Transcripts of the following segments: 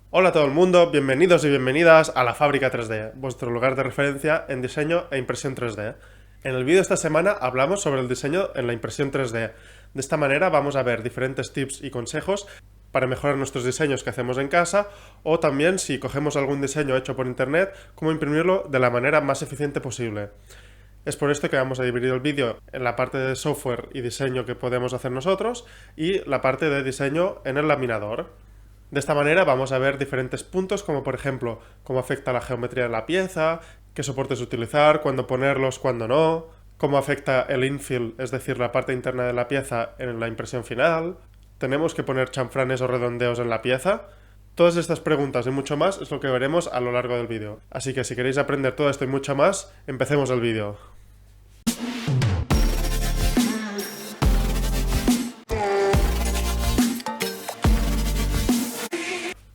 Hola a todo el mundo, bienvenidos y bienvenidas a La Fábrica 3D, vuestro lugar de referencia en diseño e impresión 3D. En el vídeo de esta semana hablamos sobre el diseño en la impresión 3D. De esta manera vamos a ver diferentes tips y consejos para mejorar nuestros diseños que hacemos en casa, o también, si cogemos algún diseño hecho por internet, cómo imprimirlo de la manera más eficiente posible. Es por esto que vamos a dividir el vídeo en la parte de software y diseño que podemos hacer nosotros y la parte de diseño en el laminador. De esta manera vamos a ver diferentes puntos, como por ejemplo cómo afecta la geometría de la pieza, qué soportes utilizar, cuándo ponerlos, cuándo no, cómo afecta el infill, es decir, la parte interna de la pieza en la impresión final, tenemos que poner chanfranes o redondeos en la pieza. Todas estas preguntas y mucho más es lo que veremos a lo largo del vídeo. Así que si queréis aprender todo esto y mucho más, empecemos el vídeo.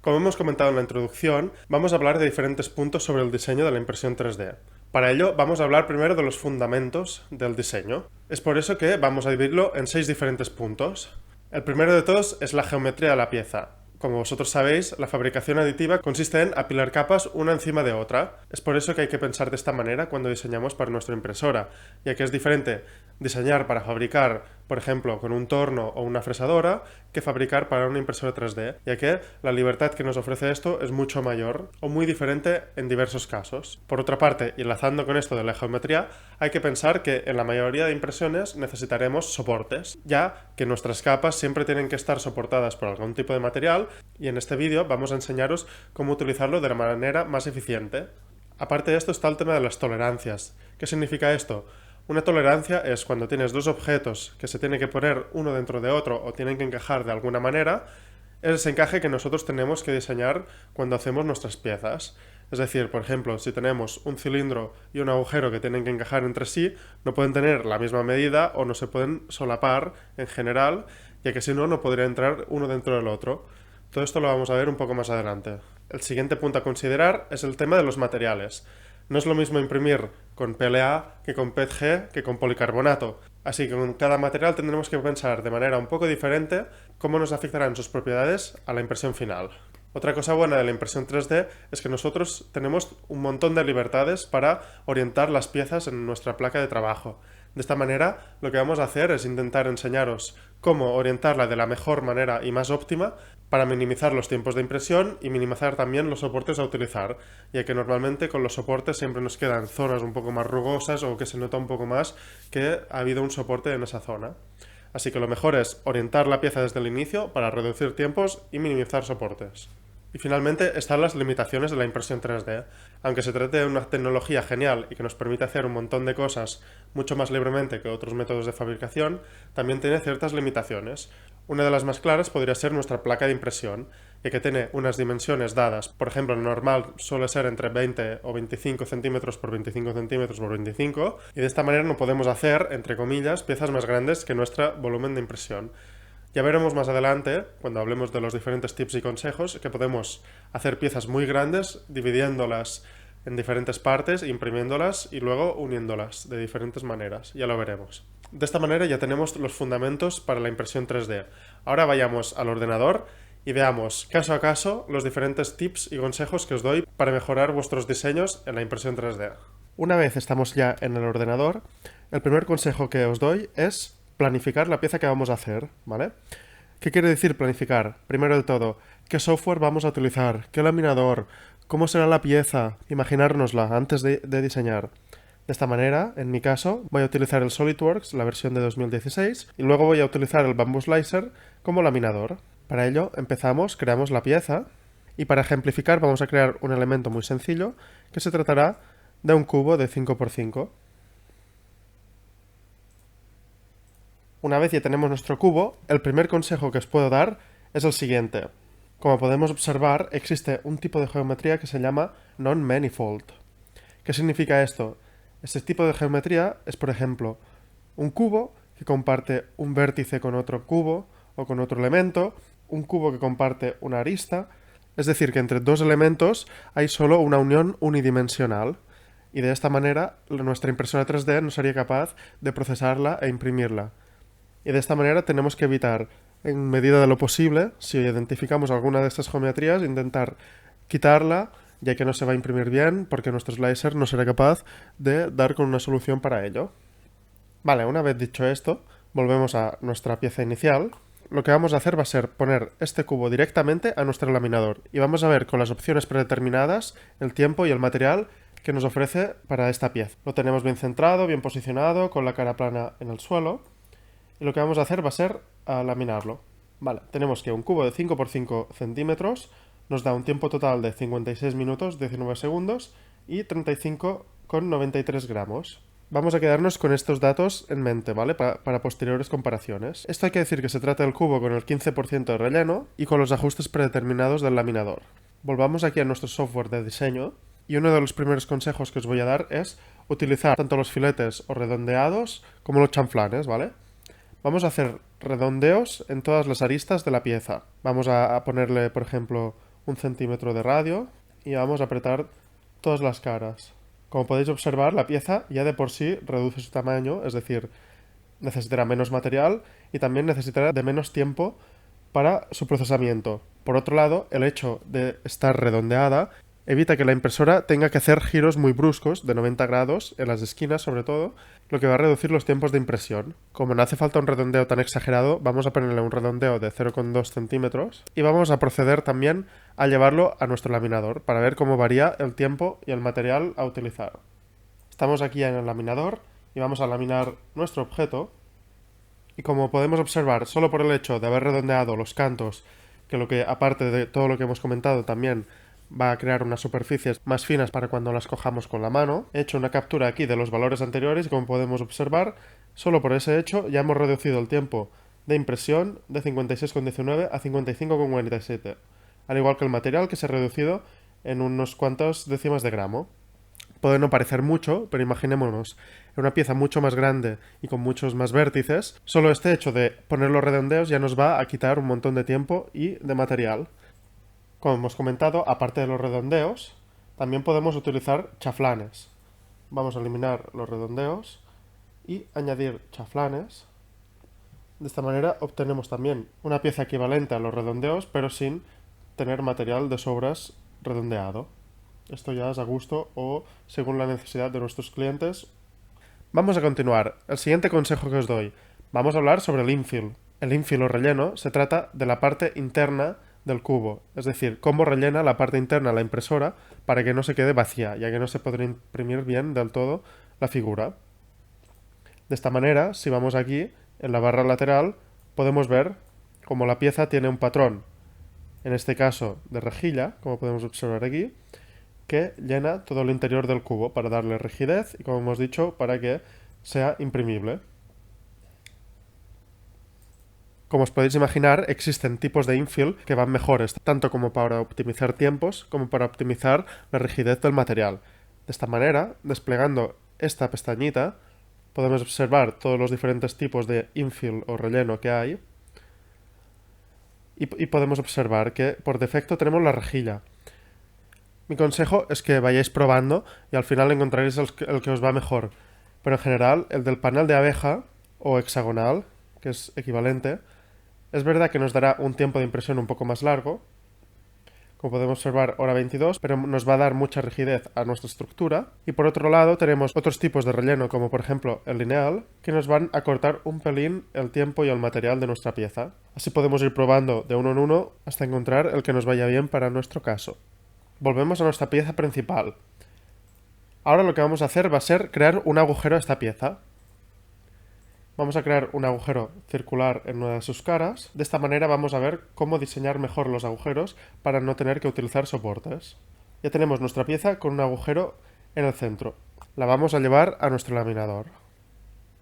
Como hemos comentado en la introducción, vamos a hablar de diferentes puntos sobre el diseño de la impresión 3D. Para ello, vamos a hablar primero de los fundamentos del diseño. Es por eso que vamos a dividirlo en 6 diferentes puntos. El primero de todos es la geometría de la pieza. Como vosotros sabéis, la fabricación aditiva consiste en apilar capas una encima de otra. Es por eso que hay que pensar de esta manera cuando diseñamos para nuestra impresora, ya que es diferente diseñar para fabricar, por ejemplo, con un torno o una fresadora, que fabricar para una impresora 3D, ya que la libertad que nos ofrece esto es mucho mayor o muy diferente en diversos casos. Por otra parte, y enlazando con esto de la geometría, hay que pensar que en la mayoría de impresiones necesitaremos soportes, ya que nuestras capas siempre tienen que estar soportadas por algún tipo de material, y en este vídeo vamos a enseñaros cómo utilizarlo de la manera más eficiente. Aparte de esto está el tema de las tolerancias. ¿Qué significa esto? Una tolerancia es cuando tienes dos objetos que se tienen que poner uno dentro de otro o tienen que encajar de alguna manera, es ese encaje que nosotros tenemos que diseñar cuando hacemos nuestras piezas. Es decir, por ejemplo, si tenemos un cilindro y un agujero que tienen que encajar entre sí, no pueden tener la misma medida o no se pueden solapar en general, ya que si no, no podría entrar uno dentro del otro. Todo esto lo vamos a ver un poco más adelante. El siguiente punto a considerar es el tema de los materiales. No es lo mismo imprimir con PLA que con PETG que con policarbonato. Así que con cada material tendremos que pensar de manera un poco diferente cómo nos afectarán sus propiedades a la impresión final. Otra cosa buena de la impresión 3D es que nosotros tenemos un montón de libertades para orientar las piezas en nuestra placa de trabajo. De esta manera, lo que vamos a hacer es intentar enseñaros cómo orientarla de la mejor manera y más óptima para minimizar los tiempos de impresión y minimizar también los soportes a utilizar, ya que normalmente con los soportes siempre nos quedan zonas un poco más rugosas o que se nota un poco más que ha habido un soporte en esa zona. Así que lo mejor es orientar la pieza desde el inicio para reducir tiempos y minimizar soportes. Y finalmente están las limitaciones de la impresión 3D. Aunque se trate de una tecnología genial y que nos permite hacer un montón de cosas mucho más libremente que otros métodos de fabricación, también tiene ciertas limitaciones. Una de las más claras podría ser nuestra placa de impresión, ya que tiene unas dimensiones dadas. Por ejemplo, lo normal suele ser entre 20 o 25 centímetros por 25 centímetros por 25, y de esta manera no podemos hacer, entre comillas, piezas más grandes que nuestro volumen de impresión. Ya veremos más adelante, cuando hablemos de los diferentes tips y consejos, que podemos hacer piezas muy grandes, dividiéndolas en diferentes partes, imprimiéndolas y luego uniéndolas de diferentes maneras. Ya lo veremos. De esta manera ya tenemos los fundamentos para la impresión 3D. Ahora vayamos al ordenador y veamos caso a caso los diferentes tips y consejos que os doy para mejorar vuestros diseños en la impresión 3D. Una vez estamos ya en el ordenador, el primer consejo que os doy es planificar la pieza que vamos a hacer, ¿vale? ¿Qué quiere decir planificar? Primero de todo, ¿qué software vamos a utilizar? ¿Qué laminador? ¿Cómo será la pieza? Imaginárnosla antes de diseñar. De esta manera, en mi caso, voy a utilizar el SolidWorks, la versión de 2016, y luego voy a utilizar el Bamboo Slicer como laminador. Para ello, empezamos, creamos la pieza, y para ejemplificar vamos a crear un elemento muy sencillo, que se tratará de un cubo de 5×5. Una vez ya tenemos nuestro cubo, el primer consejo que os puedo dar es el siguiente. Como podemos observar, existe un tipo de geometría que se llama non-manifold. ¿Qué significa esto? Este tipo de geometría es, por ejemplo, un cubo que comparte un vértice con otro cubo o con otro elemento, un cubo que comparte una arista, es decir, que entre dos elementos hay solo una unión unidimensional. Y de esta manera, nuestra impresora 3D no sería capaz de procesarla e imprimirla. Y de esta manera tenemos que evitar en medida de lo posible, si identificamos alguna de estas geometrías, intentar quitarla, ya que no se va a imprimir bien, porque nuestro slicer no será capaz de dar con una solución para ello. Vale, una vez dicho esto, volvemos a nuestra pieza inicial. Lo que vamos a hacer va a ser poner este cubo directamente a nuestro laminador y vamos a ver con las opciones predeterminadas el tiempo y el material que nos ofrece para esta pieza. Lo tenemos bien centrado, bien posicionado, con la cara plana en el suelo. Y lo que vamos a hacer va a ser laminarlo. Vale, tenemos que un cubo de 5 por 5 centímetros nos da un tiempo total de 56 minutos 19 segundos y 35,93 gramos. Vamos a quedarnos con estos datos en mente, ¿vale? Para posteriores comparaciones. Esto hay que decir que se trata del cubo con el 15% de relleno y con los ajustes predeterminados del laminador. Volvamos aquí a nuestro software de diseño y uno de los primeros consejos que os voy a dar es utilizar tanto los filetes o redondeados como los chanflanes, ¿vale? Vamos a hacer redondeos en todas las aristas de la pieza. Vamos a ponerle, por ejemplo, 1 centímetro de radio y vamos a apretar todas las caras. Como podéis observar, la pieza ya de por sí reduce su tamaño, es decir, necesitará menos material y también necesitará de menos tiempo para su procesamiento. Por otro lado, el hecho de estar redondeada evita que la impresora tenga que hacer giros muy bruscos, de 90 grados, en las esquinas sobre todo, lo que va a reducir los tiempos de impresión. Como no hace falta un redondeo tan exagerado, vamos a ponerle un redondeo de 0,2 centímetros y vamos a proceder también a llevarlo a nuestro laminador para ver cómo varía el tiempo y el material a utilizar. Estamos aquí en el laminador y vamos a laminar nuestro objeto y como podemos observar, solo por el hecho de haber redondeado los cantos, que lo que aparte de todo lo que hemos comentado también va a crear unas superficies más finas para cuando las cojamos con la mano. He hecho una captura aquí de los valores anteriores y como podemos observar, solo por ese hecho ya hemos reducido el tiempo de impresión de 56,19 a 55,47, al igual que el material que se ha reducido en unos cuantos décimas de gramo. Puede no parecer mucho, pero imaginémonos en una pieza mucho más grande y con muchos más vértices, solo este hecho de poner los redondeos ya nos va a quitar un montón de tiempo y de material. Como hemos comentado, aparte de los redondeos, también podemos utilizar chaflanes. Vamos a eliminar los redondeos y añadir chaflanes. De esta manera obtenemos también una pieza equivalente a los redondeos, pero sin tener material de sobras redondeado. Esto ya es a gusto o según la necesidad de nuestros clientes. Vamos a continuar. El siguiente consejo que os doy. Vamos a hablar sobre el infill. El infill o relleno se trata de la parte interna del cubo, es decir, cómo rellena la parte interna la impresora para que no se quede vacía, ya que no se podrá imprimir bien del todo la figura. De esta manera, si vamos aquí, en la barra lateral, podemos ver cómo la pieza tiene un patrón, en este caso de rejilla, como podemos observar aquí, que llena todo el interior del cubo para darle rigidez y, como hemos dicho, para que sea imprimible. Como os podéis imaginar, existen tipos de infill que van mejores, tanto como para optimizar tiempos como para optimizar la rigidez del material. De esta manera, desplegando esta pestañita, podemos observar todos los diferentes tipos de infill o relleno que hay y podemos observar que por defecto tenemos la rejilla. Mi consejo es que vayáis probando y al final encontraréis el que os va mejor. Pero en general, el del panel de abeja o hexagonal, que es equivalente, es verdad que nos dará un tiempo de impresión un poco más largo, como podemos observar, hora 22, pero nos va a dar mucha rigidez a nuestra estructura. Y por otro lado tenemos otros tipos de relleno, como por ejemplo el lineal, que nos van a cortar un pelín el tiempo y el material de nuestra pieza. Así podemos ir probando de uno en uno hasta encontrar el que nos vaya bien para nuestro caso. Volvemos a nuestra pieza principal. Ahora lo que vamos a hacer va a ser crear un agujero a esta pieza. Vamos a crear un agujero circular en una de sus caras. De esta manera vamos a ver cómo diseñar mejor los agujeros para no tener que utilizar soportes. Ya tenemos nuestra pieza con un agujero en el centro. La vamos a llevar a nuestro laminador.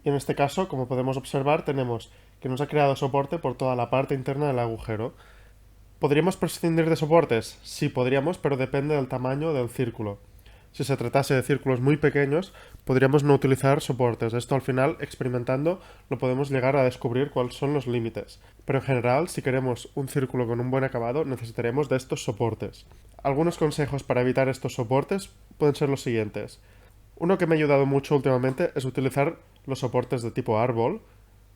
Y en este caso, como podemos observar, tenemos que nos ha creado soporte por toda la parte interna del agujero. ¿Podríamos prescindir de soportes? Sí, podríamos, pero depende del tamaño del círculo. Si se tratase de círculos muy pequeños, podríamos no utilizar soportes. Esto al final, experimentando, lo podemos llegar a descubrir cuáles son los límites. Pero en general, si queremos un círculo con un buen acabado, necesitaremos de estos soportes. Algunos consejos para evitar estos soportes pueden ser los siguientes. Uno que me ha ayudado mucho últimamente es utilizar los soportes de tipo árbol,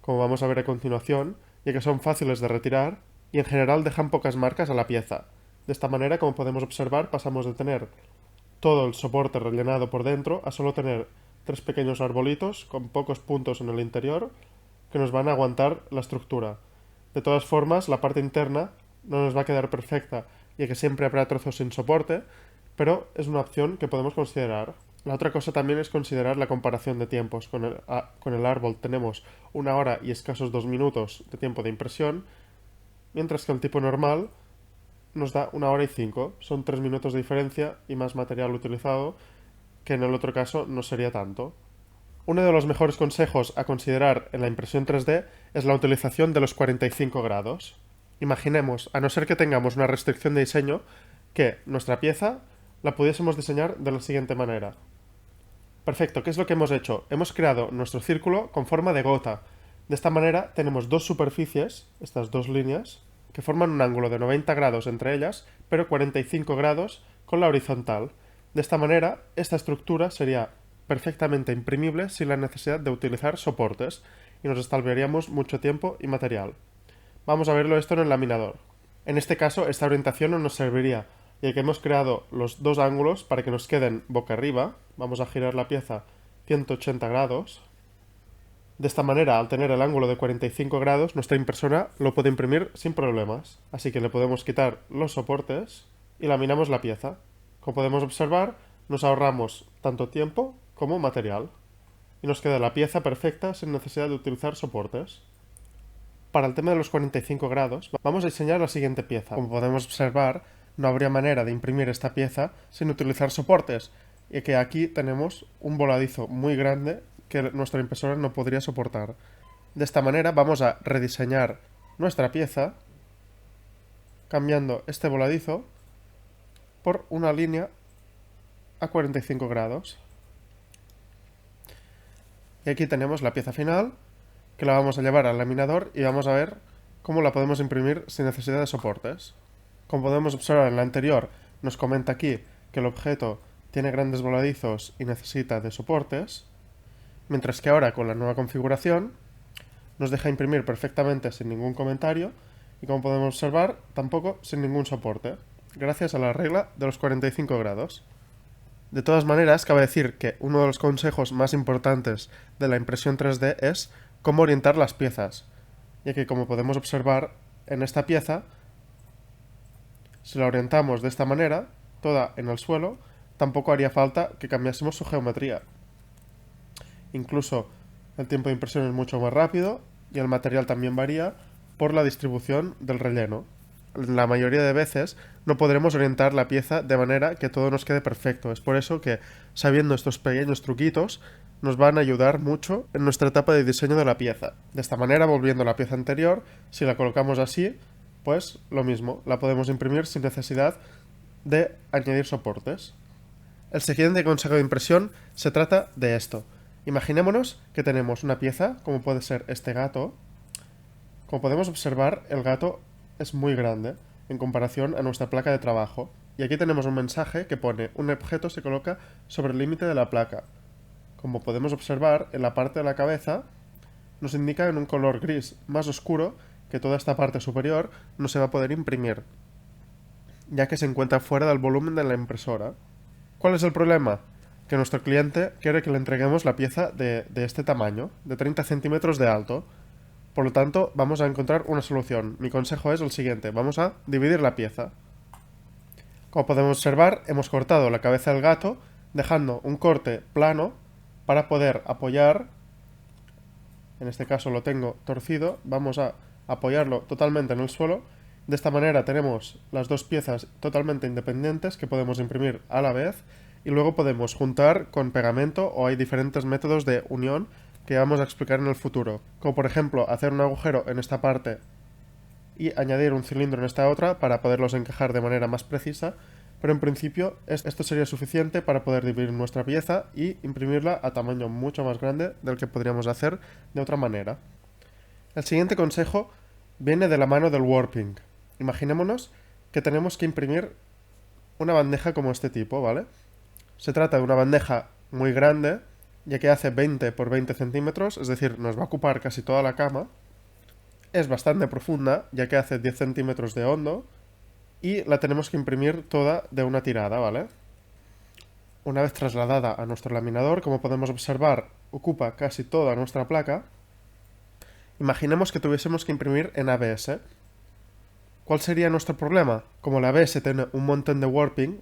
como vamos a ver a continuación, ya que son fáciles de retirar y en general dejan pocas marcas a la pieza. De esta manera, como podemos observar, pasamos de tener todo el soporte rellenado por dentro a solo tener 3 pequeños arbolitos con pocos puntos en el interior que nos van a aguantar la estructura. De todas formas, la parte interna no nos va a quedar perfecta, ya que siempre habrá trozos sin soporte, pero es una opción que podemos considerar. La otra cosa también es considerar la comparación de tiempos. Con el árbol tenemos 1 hora y escasos 2 minutos de tiempo de impresión, mientras que el tipo normal nos da 1 hora y 5. Son 3 minutos de diferencia y más material utilizado, que en el otro caso no sería tanto. Uno de los mejores consejos a considerar en la impresión 3D es la utilización de los 45 grados. Imaginemos, a no ser que tengamos una restricción de diseño, que nuestra pieza la pudiésemos diseñar de la siguiente manera. Perfecto, ¿qué es lo que hemos hecho? Hemos creado nuestro círculo con forma de gota. De esta manera tenemos dos superficies, estas dos líneas, que forman un ángulo de 90 grados entre ellas, pero 45 grados con la horizontal. De esta manera, esta estructura sería perfectamente imprimible sin la necesidad de utilizar soportes y nos salvaríamos mucho tiempo y material. Vamos a verlo esto en el laminador. En este caso, esta orientación no nos serviría, ya que hemos creado los dos ángulos para que nos queden boca arriba. Vamos a girar la pieza 180 grados. De esta manera, al tener el ángulo de 45 grados, nuestra impresora lo puede imprimir sin problemas. Así que le podemos quitar los soportes y laminamos la pieza. Como podemos observar, nos ahorramos tanto tiempo como material. Y nos queda la pieza perfecta sin necesidad de utilizar soportes. Para el tema de los 45 grados, vamos a diseñar la siguiente pieza. Como podemos observar, no habría manera de imprimir esta pieza sin utilizar soportes, y que aquí tenemos un voladizo muy grande que nuestra impresora no podría soportar. De esta manera vamos a rediseñar nuestra pieza cambiando este voladizo por una línea a 45 grados. Y aquí tenemos la pieza final, que la vamos a llevar al laminador y vamos a ver cómo la podemos imprimir sin necesidad de soportes. Como podemos observar en la anterior, nos comenta aquí que el objeto tiene grandes voladizos y necesita de soportes, mientras que ahora con la nueva configuración nos deja imprimir perfectamente sin ningún comentario y, como podemos observar, tampoco sin ningún soporte, gracias a la regla de los 45 grados. De todas maneras, cabe decir que uno de los consejos más importantes de la impresión 3D es cómo orientar las piezas, ya que, como podemos observar en esta pieza, si la orientamos de esta manera, toda en el suelo, tampoco haría falta que cambiásemos su geometría. Incluso el tiempo de impresión es mucho más rápido y el material también varía por la distribución del relleno. La mayoría de veces no podremos orientar la pieza de manera que todo nos quede perfecto. Es por eso que, sabiendo estos pequeños truquitos, nos van a ayudar mucho en nuestra etapa de diseño de la pieza. De esta manera, volviendo a la pieza anterior, si la colocamos así, pues lo mismo, la podemos imprimir sin necesidad de añadir soportes. El siguiente consejo de impresión se trata de esto. Imaginémonos que tenemos una pieza, como puede ser este gato. Como podemos observar, el gato es muy grande en comparación a nuestra placa de trabajo. Y aquí tenemos un mensaje que pone: un objeto se coloca sobre el límite de la placa. Como podemos observar, en la parte de la cabeza nos indica en un color gris más oscuro que toda esta parte superior no se va a poder imprimir, ya que se encuentra fuera del volumen de la impresora. ¿Cuál es el problema? Que nuestro cliente quiere que le entreguemos la pieza de este tamaño, de 30 centímetros de alto. Por lo tanto, vamos a encontrar una solución. Mi consejo es el siguiente: vamos a dividir la pieza. Como podemos observar, hemos cortado la cabeza del gato, dejando un corte plano para poder apoyar. En este caso lo tengo torcido, vamos a apoyarlo totalmente en el suelo. De esta manera tenemos las dos piezas totalmente independientes que podemos imprimir a la vez, y luego podemos juntar con pegamento, o hay diferentes métodos de unión que vamos a explicar en el futuro, como por ejemplo hacer un agujero en esta parte y añadir un cilindro en esta otra para poderlos encajar de manera más precisa, pero en principio esto sería suficiente para poder dividir nuestra pieza y imprimirla a tamaño mucho más grande del que podríamos hacer de otra manera. El siguiente consejo viene de la mano del warping. Imaginémonos que tenemos que imprimir una bandeja como este tipo, ¿vale? Se trata de una bandeja muy grande, ya que hace 20 por 20 centímetros, es decir, nos va a ocupar casi toda la cama. Es bastante profunda, ya que hace 10 centímetros de hondo, y la tenemos que imprimir toda de una tirada, ¿vale? Una vez trasladada a nuestro laminador, como podemos observar, ocupa casi toda nuestra placa. Imaginemos que tuviésemos que imprimir en ABS. ¿Cuál sería nuestro problema? Como la ABS tiene un montón de warping,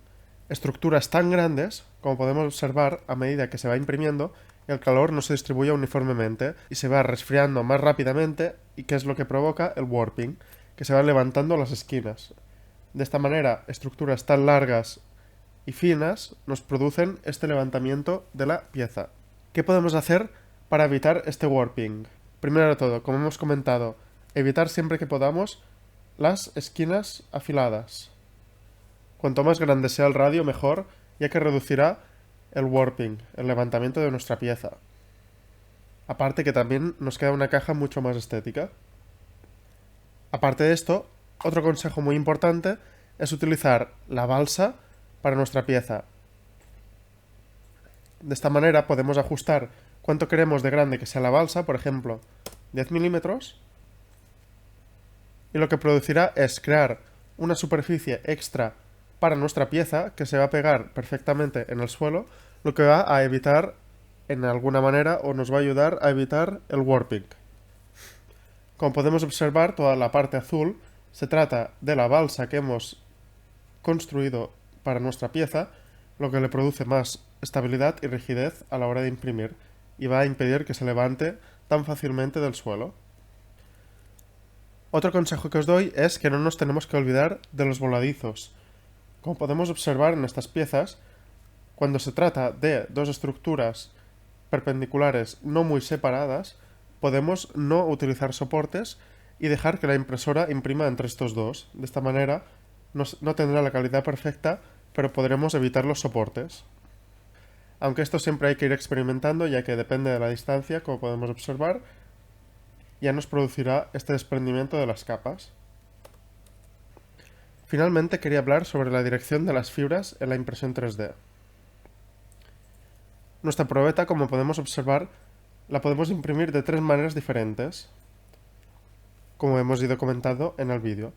estructuras tan grandes, como podemos observar, a medida que se va imprimiendo, el calor no se distribuye uniformemente y se va resfriando más rápidamente, y ¿qué es lo que provoca? El warping, que se van levantando las esquinas. De esta manera, estructuras tan largas y finas nos producen este levantamiento de la pieza. ¿Qué podemos hacer para evitar este warping? Primero de todo, como hemos comentado, evitar siempre que podamos las esquinas afiladas. Cuanto más grande sea el radio, mejor, ya que reducirá el warping, el levantamiento de nuestra pieza. Aparte que también nos queda una caja mucho más estética. Aparte de esto, otro consejo muy importante es utilizar la balsa para nuestra pieza. De esta manera podemos ajustar cuánto queremos de grande que sea la balsa, por ejemplo, 10 milímetros, y lo que producirá es crear una superficie extra para nuestra pieza que se va a pegar perfectamente en el suelo, lo que va a evitar en alguna manera o nos va a ayudar a evitar el warping. Como podemos observar, toda la parte azul se trata de la balsa que hemos construido para nuestra pieza, lo que le produce más estabilidad y rigidez a la hora de imprimir y va a impedir que se levante tan fácilmente del suelo. Otro consejo que os doy es que no nos tenemos que olvidar de los voladizos. Como podemos observar en estas piezas, cuando se trata de dos estructuras perpendiculares no muy separadas, podemos no utilizar soportes y dejar que la impresora imprima entre estos dos. De esta manera no tendrá la calidad perfecta, pero podremos evitar los soportes. Aunque esto siempre hay que ir experimentando, ya que depende de la distancia, como podemos observar, ya nos producirá este desprendimiento de las capas. Finalmente quería hablar sobre la dirección de las fibras en la impresión 3D. Nuestra probeta, como podemos observar, la podemos imprimir de tres maneras diferentes, como hemos ido comentando en el vídeo.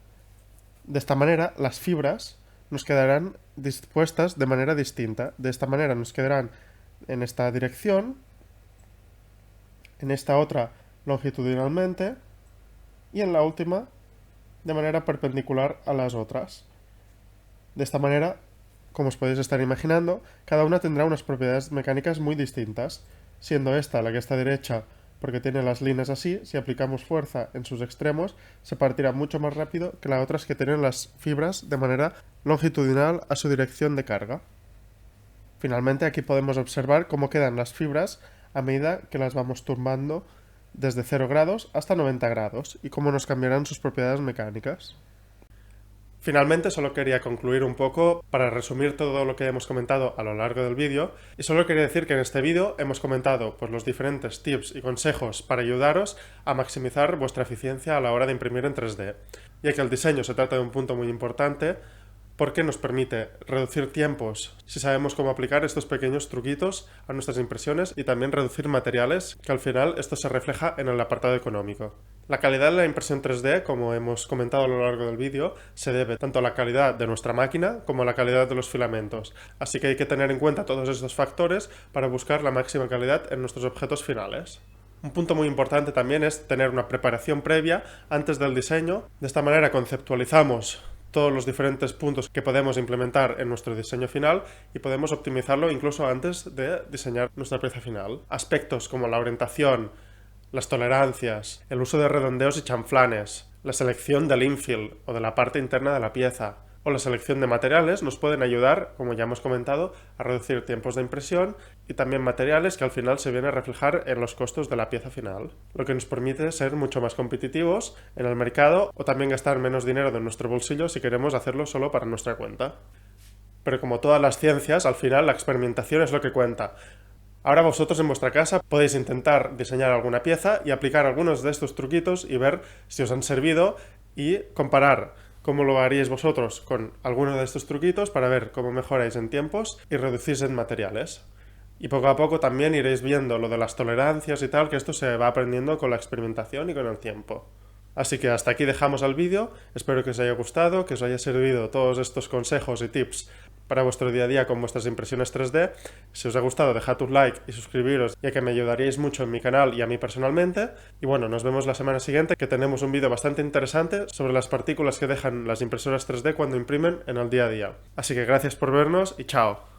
De esta manera, las fibras nos quedarán dispuestas de manera distinta. De esta manera nos quedarán en esta dirección, en esta otra longitudinalmente y en la última de manera perpendicular a las otras. De esta manera, como os podéis estar imaginando, cada una tendrá unas propiedades mecánicas muy distintas, siendo esta la que está derecha porque tiene las líneas así. Si aplicamos fuerza en sus extremos, se partirá mucho más rápido que las otras que tienen las fibras de manera longitudinal a su dirección de carga. Finalmente, aquí podemos observar cómo quedan las fibras a medida que las vamos tumbando desde 0 grados hasta 90 grados y cómo nos cambiarán sus propiedades mecánicas. Finalmente, solo quería concluir un poco para resumir todo lo que hemos comentado a lo largo del vídeo, y solo quería decir que en este vídeo hemos comentado pues, los diferentes tips y consejos para ayudaros a maximizar vuestra eficiencia a la hora de imprimir en 3D, ya que el diseño se trata de un punto muy importante porque nos permite reducir tiempos si sabemos cómo aplicar estos pequeños truquitos a nuestras impresiones y también reducir materiales, que al final esto se refleja en el apartado económico. La calidad de la impresión 3D, como hemos comentado a lo largo del vídeo, se debe tanto a la calidad de nuestra máquina como a la calidad de los filamentos, así que hay que tener en cuenta todos estos factores para buscar la máxima calidad en nuestros objetos finales. Un punto muy importante también es tener una preparación previa antes del diseño. De esta manera conceptualizamos todos los diferentes puntos que podemos implementar en nuestro diseño final y podemos optimizarlo incluso antes de diseñar nuestra pieza final. Aspectos como la orientación, las tolerancias, el uso de redondeos y chanflanes, la selección del infill o de la parte interna de la pieza, o la selección de materiales nos pueden ayudar, como ya hemos comentado, a reducir tiempos de impresión y también materiales que al final se vienen a reflejar en los costos de la pieza final, lo que nos permite ser mucho más competitivos en el mercado o también gastar menos dinero de nuestro bolsillo si queremos hacerlo solo para nuestra cuenta. Pero como todas las ciencias, al final la experimentación es lo que cuenta. Ahora vosotros en vuestra casa podéis intentar diseñar alguna pieza y aplicar algunos de estos truquitos y ver si os han servido y comparar cómo lo haríais vosotros con alguno de estos truquitos para ver cómo mejoráis en tiempos y reducís en materiales. Y poco a poco también iréis viendo lo de las tolerancias y tal, que esto se va aprendiendo con la experimentación y con el tiempo. Así que hasta aquí dejamos el vídeo, espero que os haya gustado, que os haya servido todos estos consejos y tips para vuestro día a día con vuestras impresiones 3D. Si os ha gustado, dejad un like y suscribiros, ya que me ayudaríais mucho en mi canal y a mí personalmente. Y bueno, nos vemos la semana siguiente, que tenemos un vídeo bastante interesante sobre las partículas que dejan las impresoras 3D cuando imprimen en el día a día. Así que gracias por vernos y chao.